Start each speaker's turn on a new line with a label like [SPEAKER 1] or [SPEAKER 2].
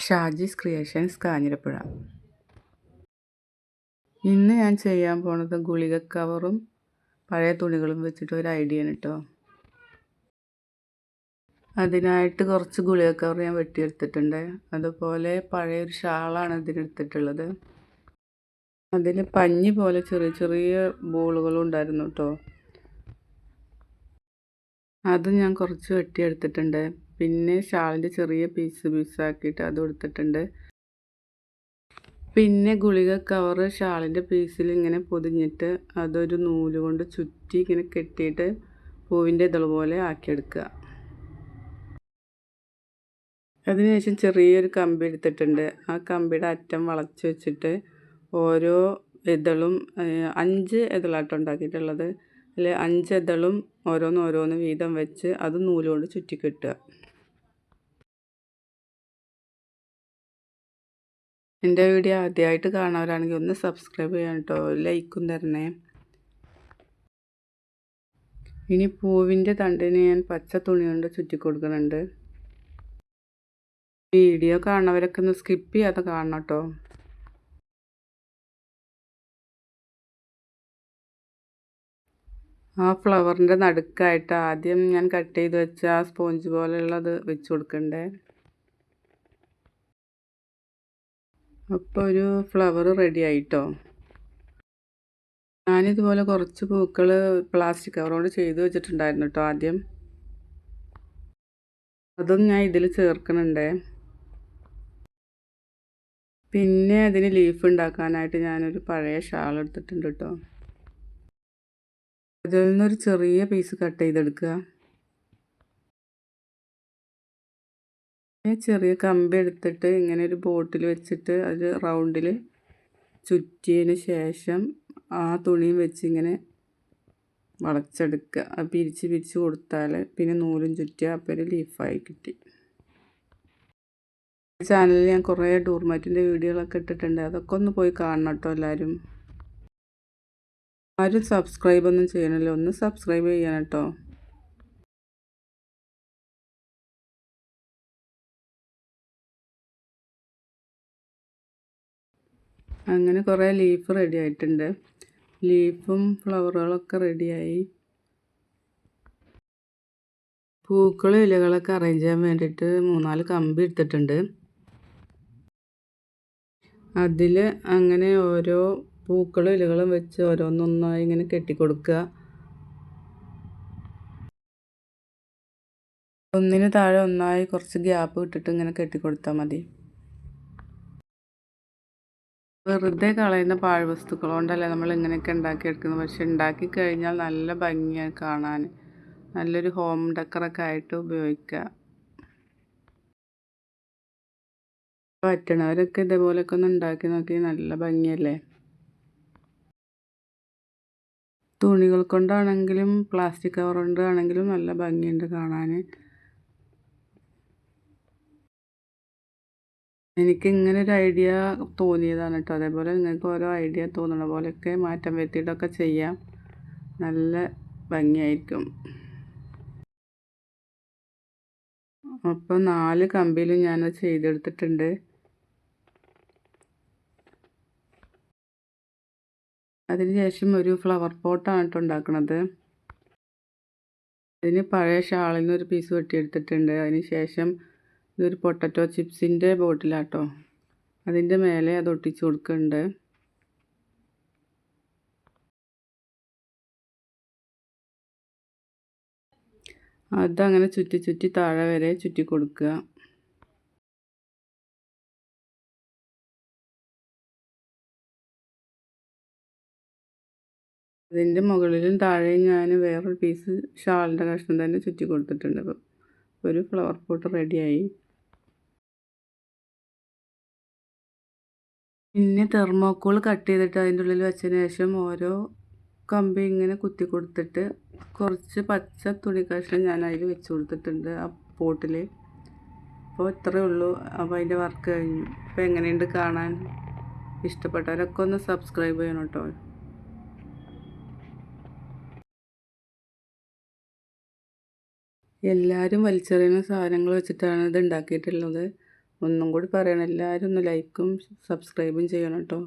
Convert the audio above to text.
[SPEAKER 1] Shaji's creations Kanjirappuzha. ഇന്ന് ഞാൻ ചെയ്യാൻ പോണത് ഗുളിക കവറും പഴയ തുണികളും വെച്ചിട്ട് ഒരു ഐഡിയ ആണ് കേട്ടോ. അതിനായിട്ട് കുറച്ച് ഗുളിക കവർ ഞാൻ വെട്ടിയെടുത്തിട്ടുണ്ട്. അതുപോലെ പഴയൊരു ഷാളാണ് ഇതിനെടുത്തിട്ടുള്ളത്. അതിൽ പഞ്ഞി പോലെ ചെറിയ ചെറിയ ബോളുകളും ഉണ്ടായിരുന്നു കേട്ടോ. അത് ഞാൻ കുറച്ച് വെട്ടിയെടുത്തിട്ടുണ്ട്. പിന്നെ ഷാളിൻ്റെ ചെറിയ പീസാക്കിയിട്ട് അതും എടുത്തിട്ടുണ്ട്. പിന്നെ ഗുളിക കവറ് ഷാളിൻ്റെ പീസിൽ ഇങ്ങനെ പൊതിഞ്ഞിട്ട് അതൊരു നൂല് കൊണ്ട് ചുറ്റി ഇങ്ങനെ കെട്ടിയിട്ട് പൂവിൻ്റെ ഇതൾ പോലെ ആക്കിയെടുക്കുക. അതിനുശേഷം ചെറിയൊരു കമ്പി എടുത്തിട്ടുണ്ട്. ആ കമ്പിയുടെ അറ്റം വളച്ച് വെച്ചിട്ട് ഓരോ ഇതളും 5 ഇതളാട്ടോ ഉണ്ടാക്കിയിട്ടുള്ളത്. അതിൽ 5 ഇതളും ഓരോന്ന് വീതം വെച്ച് അത് നൂല് കൊണ്ട് ചുറ്റി കെട്ടുക. എൻ്റെ വീഡിയോ ആദ്യമായിട്ട് കാണുന്നവരാണെങ്കിൽ ഒന്ന് സബ്സ്ക്രൈബ് ചെയ്യാൻ കേട്ടോ, ലൈക്കും തരണേ. ഇനി പൂവിൻ്റെ തണ്ടിന് ഞാൻ പച്ച തുണി കൊണ്ട് ചുറ്റി കൊടുക്കുന്നുണ്ട്. വീഡിയോ കാണുന്നവരൊക്കെ ഒന്ന് സ്കിപ്പ് ചെയ്യാതെ കാണണം കേട്ടോ. ആ ഫ്ലവറിൻ്റെ നടുക്കായിട്ട് ആദ്യം ഞാൻ കട്ട് ചെയ്ത് വെച്ച ആ സ്പോഞ്ച് പോലെയുള്ളത് വെച്ച് കൊടുക്കണ്ടേ. അപ്പോൾ ഒരു ഫ്ലവർ റെഡി ആയിട്ടോ. ഞാനിതുപോലെ കുറച്ച് പൂക്കൾ പ്ലാസ്റ്റിക് കവർ കൊണ്ട് ചെയ്ത് വെച്ചിട്ടുണ്ടായിരുന്നു കേട്ടോ ആദ്യം. അതും ഞാൻ ഇതിൽ ചേർക്കുന്നുണ്ടേ. പിന്നെ അതിന് ലീഫ് ഉണ്ടാക്കാനായിട്ട് ഞാനൊരു പഴയ ഷാൾ എടുത്തിട്ടുണ്ട് കേട്ടോ. അതിൽ നിന്നൊരു ചെറിയ പീസ് കട്ട് ചെയ്തെടുക്കുക. ചെറിയ കമ്പി എടുത്തിട്ട് ഇങ്ങനെ ഒരു ബോട്ടിൽ വെച്ചിട്ട് അത് റൗണ്ടിൽ ചുറ്റിയതിന് ശേഷം ആ തുണിയും വെച്ച് ഇങ്ങനെ വളച്ചെടുക്കുക. അത് പിരിച്ച് കൊടുത്താൽ പിന്നെ നൂലും ചുറ്റിയാൽ അപ്പോൾ ഒരു ലീഫായി കിട്ടി. ചാനലിൽ ഞാൻ കുറേ ഡോർമാറ്റിൻ്റെ വീഡിയോകളൊക്കെ ഇട്ടിട്ടുണ്ട്. അതൊക്കെ ഒന്ന് പോയി കാണണം കേട്ടോ എല്ലാവരും. ആരും സബ്സ്ക്രൈബൊന്നും ചെയ്യണമല്ലോ, ഒന്ന് സബ്സ്ക്രൈബ് ചെയ്യണം കേട്ടോ. അങ്ങനെ കുറേ ലീഫ് റെഡി ആയിട്ടുണ്ട്. ലീഫും ഫ്ലവറുകളൊക്കെ റെഡിയായി. പൂക്കളും ഇലകളൊക്കെ അറേഞ്ച് ചെയ്യാൻ വേണ്ടിയിട്ട് 3-4 കമ്പി എടുത്തിട്ടുണ്ട്. അതിൽ അങ്ങനെ ഓരോ പൂക്കളും ഇലകളും വെച്ച് ഓരോന്നൊന്നായി ഇങ്ങനെ കെട്ടിക്കൊടുക്കുക. ഒന്നിന് താഴെ ഒന്നായി കുറച്ച് ഗ്യാപ്പ് ഇട്ടിട്ട് ഇങ്ങനെ കെട്ടിക്കൊടുത്താൽ മതി. വെറുതെ കളയുന്ന പാഴ്വസ്തുക്കൾ കൊണ്ടല്ലേ നമ്മൾ ഇങ്ങനെയൊക്കെ ഉണ്ടാക്കിയെടുക്കുന്നത്. പക്ഷെ ഉണ്ടാക്കി കഴിഞ്ഞാൽ നല്ല ഭംഗിയാണ് കാണാൻ. നല്ലൊരു ഹോം ഡെക്കറൊക്കെ ആയിട്ട് ഉപയോഗിക്കുക. പറ്റണവരൊക്കെ ഇതേപോലെയൊക്കെ ഒന്ന് ഉണ്ടാക്കി നോക്കി, നല്ല ഭംഗിയല്ലേ. തുണികൾ കൊണ്ടാണെങ്കിലും പ്ലാസ്റ്റിക് കവർ കൊണ്ടാണെങ്കിലും നല്ല ഭംഗിയുണ്ട് കാണാൻ. എനിക്ക് ഇങ്ങനെ ഒരു ഐഡിയ തോന്നിയതാണ് കേട്ടോ. അതേപോലെ നിങ്ങൾക്ക് ഓരോ ഐഡിയ തോന്നുന്ന പോലെയൊക്കെ മാറ്റം വരുത്തിയിട്ടൊക്കെ ചെയ്യാം. നല്ല ഭംഗിയായിരിക്കും. അപ്പോൾ 4 കമ്പിയിലും ഞാനത് ചെയ്തെടുത്തിട്ടുണ്ട്. അതിനുശേഷം ഒരു ഫ്ലവർ പോട്ടാണ് കേട്ടോ ഉണ്ടാക്കുന്നത്. അതിന് പഴയ ഷാളിൽ നിന്ന് ഒരു പീസ് വെട്ടിയെടുത്തിട്ടുണ്ട്. അതിന് ശേഷം ഇതൊരു പൊട്ടറ്റോ ചിപ്സിൻ്റെ ബോട്ടിലാട്ടോ. അതിൻ്റെ മേലെ അത് ഒട്ടിച്ച് കൊടുക്കുന്നുണ്ട്. അതങ്ങനെ ചുറ്റി താഴെ വരെ ചുറ്റി കൊടുക്കുക. അതിൻ്റെ മുകളിലും താഴെയും ഞാൻ വേറൊരു പീസ് ഷാളിൻ്റെ കഷ്ണം തന്നെ ചുറ്റി കൊടുത്തിട്ടുണ്ട്. അപ്പോൾ ഒരു ഫ്ലവർ പോട്ട് റെഡിയായി. പിന്നെ തെർമോക്കോൾ കട്ട് ചെയ്തിട്ട് അതിൻ്റെ ഉള്ളിൽ വെച്ചതിന് ശേഷം ഓരോ കമ്പി ഇങ്ങനെ കുത്തി കൊടുത്തിട്ട് കുറച്ച് പച്ച തുണി കഷ്ണം ഞാൻ അതിൽ വെച്ച് കൊടുത്തിട്ടുണ്ട് ആ പോട്ടിൽ. അപ്പോൾ ഇത്രയേ ഉള്ളൂ. അപ്പോൾ അതിൻ്റെ വർക്ക് കഴിഞ്ഞു. അപ്പോൾ എങ്ങനെയുണ്ട് കാണാൻ? ഇഷ്ടപ്പെട്ടവരൊക്കെ ഒന്ന് സബ്സ്ക്രൈബ് ചെയ്യണം കേട്ടോ. എല്ലാവരും വലിച്ചെറിയുന്ന സാധനങ്ങൾ വെച്ചിട്ടാണ് ഇത് ഉണ്ടാക്കിയിട്ടുള്ളത്. ഒന്നും കൂടി പറയണം, എല്ലാവരും ഒന്ന് ലൈക്കും സബ്സ്ക്രൈബും ചെയ്യണം കേട്ടോ.